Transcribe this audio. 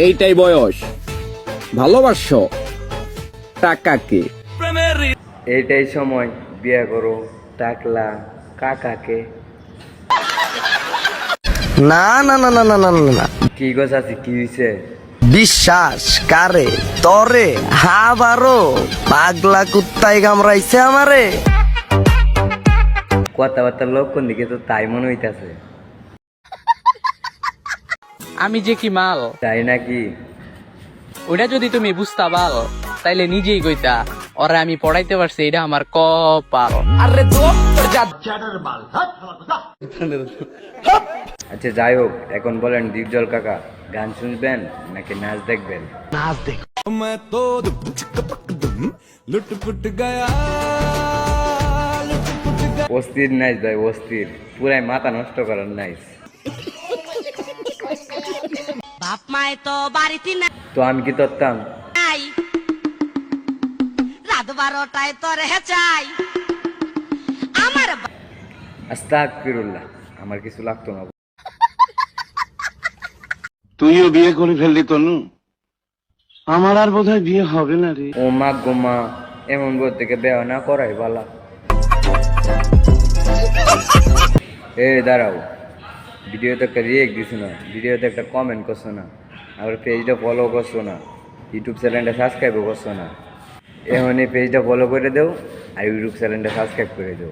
এইটাই বয়স, ভালোবাসো টাকাকে। এইটাই সময় বিয়ে করো টাকলা কাকাকে। না না না না না না না না, কি গো চাচি কি হইছে? বিশ্বাস কারে তরে হাবারো পাগলা কুত্তায় কামড়াইছে আমারে। কথাবার্তার লক্ষণ দিকে তো তাই মনে হইতাছে। আমি যে কি মাল, তাই নাকি? ওটা যদি তুমি বুঝতা পাল তাইলে নিজেই কইতা ওরা আমি পড়াইতে পারছি, এটা আমার কপাল। আরে আচ্ছা যাই হোক, এখন বলেন ডিপজল কাকা, গান শুনবেন নাকি নাচ দেখবেন? নাচ দেখ। অস্থির নাইস ভাই, অস্থির, পুরাই মাথা নষ্ট করার নাইস। বাপ মায় তো বাড়িতে তো আমি কি করতাম? নাই, রাত 12টায় তোরে চাই আমার আস্তাগফিরুল্লাহ, আমার কিছু লাগতো না। তুইও বিয়ে করে ফেললি তনু, আমার আর বোধহয় বিয়ে হবে না রে। ও মা গো মা, এমন বউ থেকে বেয়া না করাই বালা। এ দাঁড়াও, ভিডিওতে একটা রিয়েক্ট দিছো না, ভিডিওতে একটা কমেন্ট করছো না, আবার পেজটা ফলো করছো না, ইউটিউব চ্যানেলটা সাবস্ক্রাইবও করছো না। এখন এই পেজটা ফলো করে দেও আর ইউটিউব চ্যানেলটা সাবস্ক্রাইব করে দেও।